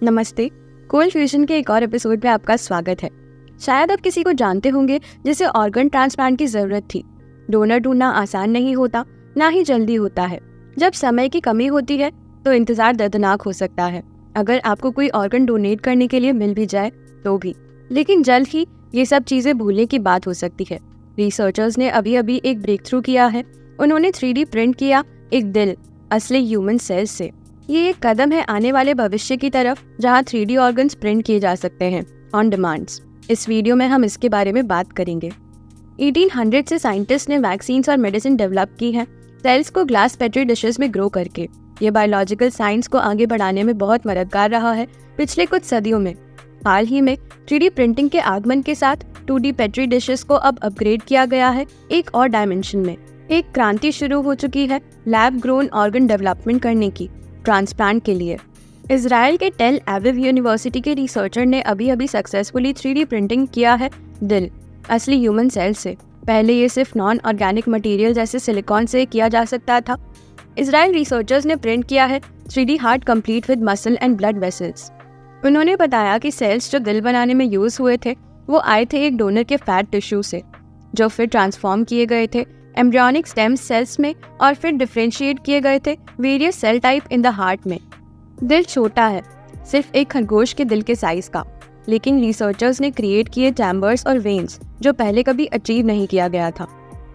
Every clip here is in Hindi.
नमस्ते। कोल्ड फ्यूजन के एक और एपिसोड में आपका स्वागत है। शायद आप किसी को जानते होंगे जिसे ऑर्गन ट्रांसप्लांट की जरूरत थी। डोनर ढूंढना आसान नहीं होता, ना ही जल्दी होता है। जब समय की कमी होती है तो इंतजार दर्दनाक हो सकता है। अगर आपको कोई ऑर्गन डोनेट करने के लिए मिल भी जाए तो भी, लेकिन जल्द ही ये सब चीजें भूलने की बात हो सकती है। रिसर्चर्स ने अभी अभी एक ब्रेक थ्रू किया है। उन्होंने 3D प्रिंट किया एक दिल असली ह्यूमन सेल्स से। ये एक कदम है आने वाले भविष्य की तरफ, जहां 3D ऑर्गन्स प्रिंट किए जा सकते हैं ऑन डिमांड्स। इस वीडियो में हम इसके बारे में बात करेंगे। 1800 से साइंटिस्ट ने वैक्सीन्स और मेडिसिन डेवलप की है, सेल्स को ग्लास पेट्री डिशेस में ग्रो करके। ये बायोलॉजिकल साइंस को आगे बढ़ाने में बहुत मददगार रहा है पिछले कुछ सदियों में। हाल ही में 3D प्रिंटिंग के आगमन के साथ 2D पेट्री डिशेस को अब अपग्रेड किया गया है एक और डायमेंशन में। एक क्रांति शुरू हो चुकी है लैब ग्रोन ऑर्गन डेवलपमेंट करने की ट्रांसप्लांट के लिए। इजराइल के टेल एविव यूनिवर्सिटी के रिसर्चर ने अभी अभी सक्सेसफुली 3D प्रिंटिंग किया है दिल असली ह्यूमन सेल से। पहले ये सिर्फ नॉन ऑर्गेनिक मटेरियल जैसे सिलिकॉन से किया जा सकता था। इजराइल रिसर्चर्स ने प्रिंट किया है 3D heart complete with muscle and blood vessels. उन्होंने बताया कि सेल्स जो दिल बनाने में यूज हुए थे वो आए थे एक डोनर के फैट टिश्यू से, जो फिर ट्रांसफॉर्म किए गए थे एम्ब्रियोनिक स्टेम सेल्स में और फिर डिफरेंशिएट किए गए थे various cell type in the heart में। दिल छोटा है, सिर्फ एक खरगोश के दिल के साइज का, लेकिन रिसर्चर्स ने क्रिएट किए चैम्बर्स और वेन्स जो पहले कभी अचीव नहीं किया गया था।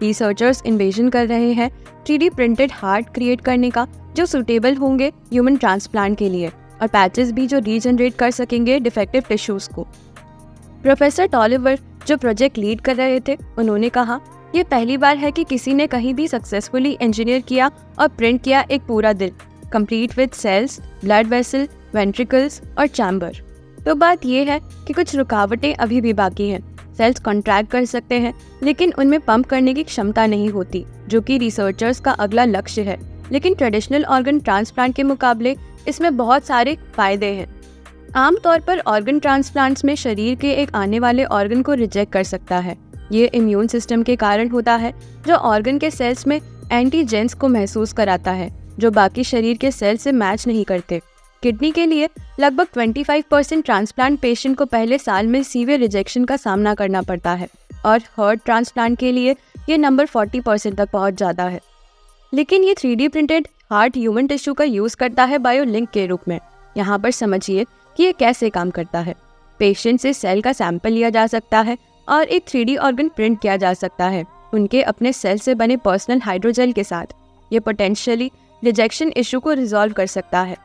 रिसर्चर्स इन्विजन कर रहे हैं 3D प्रिंटेड हार्ट क्रिएट करने का जो सुटेबल होंगे ह्यूमन ट्रांसप्लांट के लिए, और पैचेस भी जो रीजनरेट कर सकेंगे डिफेक्टिव टिश्यूज को। प्रोफेसर टॉलिवर जो प्रोजेक्ट लीड कर रहे थे, उन्होंने कहा, ये पहली बार है कि किसी ने कहीं भी सक्सेसफुली इंजीनियर किया और प्रिंट किया एक पूरा दिल complete with cells, blood vessel, ventricles और चैम्बर। तो बात ये है कि कुछ रुकावटें अभी भी बाकी हैं। सेल्स कॉन्ट्रैक्ट कर सकते हैं, लेकिन उनमें पंप करने की क्षमता नहीं होती, जो कि रिसर्चर्स का अगला लक्ष्य है। लेकिन ट्रेडिशनल ऑर्गन ट्रांसप्लांट के मुकाबले इसमें बहुत सारे फायदे हैं। आमतौर पर ऑर्गन ट्रांसप्लांट्स में शरीर के एक आने वाले ऑर्गन को रिजेक्ट कर सकता है। ये इम्यून सिस्टम के कारण होता है, जो ऑर्गन के सेल्स में एंटीजेंस को महसूस कराता है, जो बाकी शरीर के सेल से मैच नहीं करते। किडनी के लिए लगभग 25% ट्रांसप्लांट पेशेंट को पहले साल में सीवियर रिजेक्शन का सामना करना पड़ता है, और हार्ट ट्रांसप्लांट के लिए ये नंबर 40% तक पहुंच जाता है। लेकिन ये 3D printed heart human tissue का यूज करता है बायोलिंक के रूप में। यहाँ पर समझिए कि ये कैसे काम करता है। पेशेंट से सेल का सैंपल लिया जा सकता है और एक 3D ऑर्गन प्रिंट किया जा सकता है उनके अपने सेल से बने पर्सनल हाइड्रोजेल के साथ। ये पोटेंशियली रिजेक्शन इशू को रिजॉल्व कर सकता है।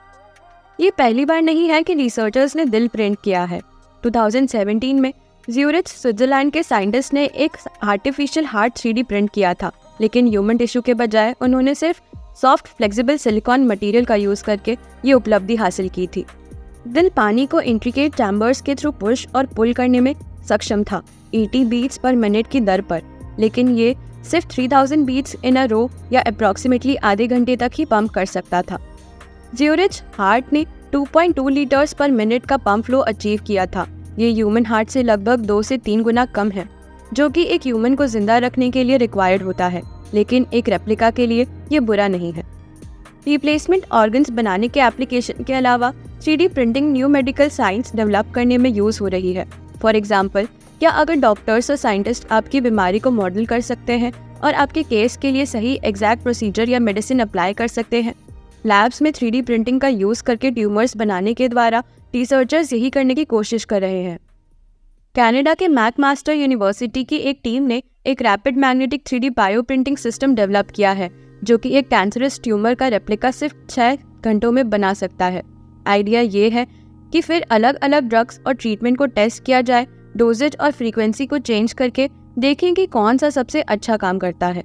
ये पहली बार नहीं है कि रिसर्चर्स ने दिल प्रिंट किया है। 2017 में ज्यूरिच स्विट्जरलैंड के साइंटिस्ट ने एक आर्टिफिशियल हार्ट 3D प्रिंट किया था, लेकिन ह्यूमन टिश्यू के बजाय उन्होंने सिर्फ सॉफ्ट फ्लेक्सिबल सिलिकॉन मटेरियल का यूज करके ये उपलब्धि हासिल की थी। दिल पानी को इंट्रिकेट चैम्बर्स के थ्रू पुश और पुल करने में सक्षम था 80 बीट्स पर मिनट की दर पर, लेकिन ये सिर्फ 3000 बीट्स इन अ रो या अप्रॉक्सीमेटली आधे घंटे तक ही पंप कर सकता था। ज्यूरिच हार्ट ने 2.2 लीटर्स पर मिनट का पंप फ्लो अचीव किया था। ये ह्यूमन हार्ट से लगभग 2 से 3 गुना कम है, जो कि एक ह्यूमन को जिंदा रखने के लिए रिक्वायर्ड होता है, लेकिन एक रेप्लिका के लिए ये बुरा नहीं है। रिप्लेसमेंट ऑर्गन्स बनाने के एप्लीकेशन के अलावा 3D printing new medical science develop करने में यूज हो रही है। फॉर एग्जाम्पल, क्या अगर डॉक्टर्स और साइंटिस्ट आपकी बीमारी को मॉडल कर सकते हैं और आपके केस के लिए सही एग्जैक्ट प्रोसीजर या मेडिसिन अप्लाई कर सकते हैं? लैब्स में 3D प्रिंटिंग का यूज करके ट्यूमर्स बनाने के द्वारा रिसर्चर्स यही करने की कोशिश कर रहे हैं। कनाडा के मैकमास्टर यूनिवर्सिटी की एक टीम ने एक rapid magnetic 3D bio printing system develop किया है, जो कि एक कैंसरस ट्यूमर का रेप्लिका सिर्फ 6 घंटों में बना सकता है। आइडिया ये है कि फिर अलग अलग ड्रग्स और ट्रीटमेंट को टेस्ट किया जाए, डोजेज और फ्रीक्वेंसी को चेंज करके देखें कि कौन सा सबसे अच्छा काम करता है।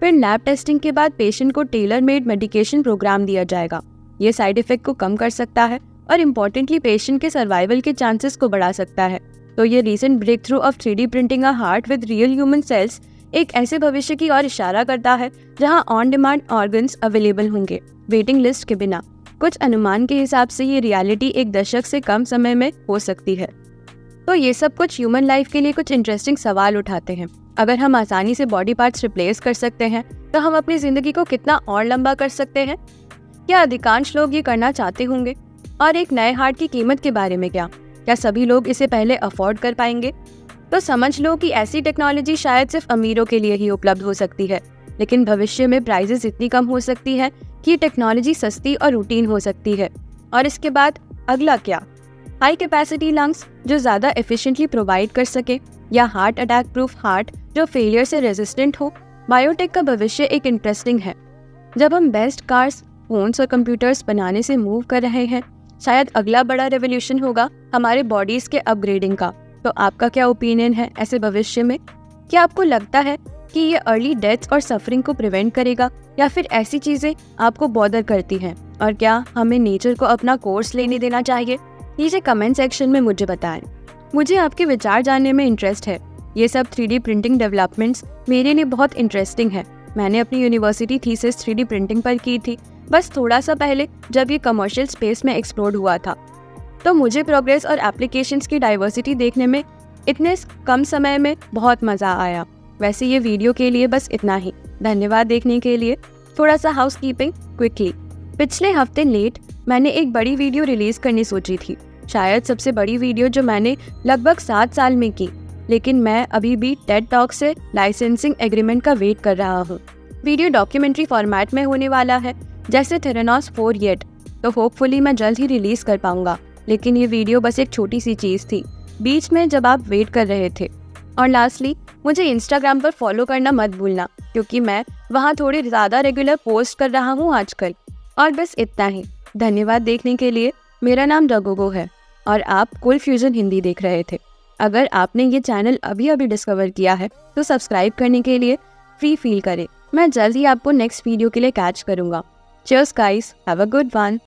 फिर लैब टेस्टिंग के बाद पेशेंट को टेलर मेड मेडिकेशन प्रोग्राम दिया जाएगा। ये साइड इफेक्ट को कम कर सकता है और इम्पोर्टेंटली पेशेंट के सर्वाइवल के चांसेस को बढ़ा सकता है। तो ये recent breakthrough of 3D printing a heart with real human cells एक ऐसे भविष्य की ओर इशारा करता है जहां ऑन डिमांड ऑर्गन्स अवेलेबल होंगे, वेटिंग लिस्ट के बिना। कुछ अनुमान के हिसाब से ये रियलिटी 1 दशक से कम समय में हो सकती है। तो ये सब कुछ ह्यूमन लाइफ के लिए कुछ इंटरेस्टिंग सवाल उठाते हैं। अगर हम आसानी से बॉडी पार्ट्स रिप्लेस कर सकते हैं तो हम अपनी जिंदगी को कितना और लंबा कर सकते हैं? क्या अधिकांश लोग ये करना चाहते होंगे? और एक नए हार्ट की कीमत के बारे में क्या सभी लोग इसे पहले अफोर्ड कर पाएंगे? तो समझ लो कि ऐसी टेक्नोलॉजी शायद सिर्फ अमीरों के लिए ही उपलब्ध हो सकती है, लेकिन भविष्य में प्राइसेस इतनी कम हो सकती है कि ये टेक्नोलॉजी सस्ती और रूटीन हो सकती है। और इसके बाद अगला क्या? हाई कैपेसिटी लंग्स जो ज़्यादा एफिशिएंटली प्रोवाइड कर सके, या हार्ट अटैक प्रूफ हार्ट जो फेलियर से रेजिस्टेंट हो। बायोटेक का भविष्य एक इंटरेस्टिंग है। जब हम बेस्ट कार्स, फोन्स और कंप्यूटर्स बनाने से मूव कर रहे हैं, शायद अगला बड़ा रेवोल्यूशन होगा हमारे बॉडीज के अपग्रेडिंग का। तो आपका क्या ओपिनियन है ऐसे भविष्य में? क्या आपको लगता है कि ये अर्ली डेथ्स और सफरिंग को प्रिवेंट करेगा, या फिर ऐसी चीज़ें आपको बॉदर करती हैं? और क्या हमें नेचर को अपना कोर्स लेने देना चाहिए? नीचे कमेंट सेक्शन में मुझे बताएं। मुझे आपके विचार जानने में इंटरेस्ट है। ये सब 3D प्रिंटिंग डेवलपमेंट्स मेरे लिए बहुत इंटरेस्टिंग है। मैंने अपनी यूनिवर्सिटी थीसिस 3D प्रिंटिंग पर की थी, बस थोड़ा सा पहले जब ये कमर्शियल स्पेस में एक्सप्लोर हुआ था। तो मुझे प्रोग्रेस और एप्लीकेशंस की डाइवर्सिटी देखने में इतने कम समय में बहुत मज़ा आया। वैसे ये वीडियो के लिए बस इतना ही। धन्यवाद देखने के लिए। थोड़ा सा हाउसकीपिंग क्विकली। पिछले हफ्ते लेट मैंने एक बड़ी वीडियो रिलीज़ करनी सोची थी, शायद सबसे बड़ी वीडियो जो मैंने लगभग 7 साल में की, लेकिन मैं अभी भी टेड टॉक से लाइसेंसिंग एग्रीमेंट का वेट कर रहा हूँ। वीडियो डॉक्यूमेंट्री फॉर्मेट में होने वाला है, जैसे थेरेनोस 4 येट, तो होपफुली मैं जल्द ही रिलीज़ कर पाऊँगा। लेकिन ये वीडियो बस एक छोटी सी चीज़ थी बीच में जब आप वेट कर रहे थे। और लास्टली, मुझे इंस्टाग्राम पर फॉलो करना मत भूलना, क्योंकि मैं वहाँ थोड़ी ज़्यादा रेगुलर पोस्ट कर रहा हूँ आजकल। और बस इतना ही। धन्यवाद देखने के लिए। मेरा नाम डगोगो है और आप कूल फ्यूजन हिंदी देख रहे थे। अगर आपने ये चैनल अभी अभी डिस्कवर किया है तो सब्सक्राइब करने के लिए फ्री फील करें। मैं जल्द ही आपको नेक्स्ट वीडियो के लिए कैच करूँगा। Cheers guys, have a good one.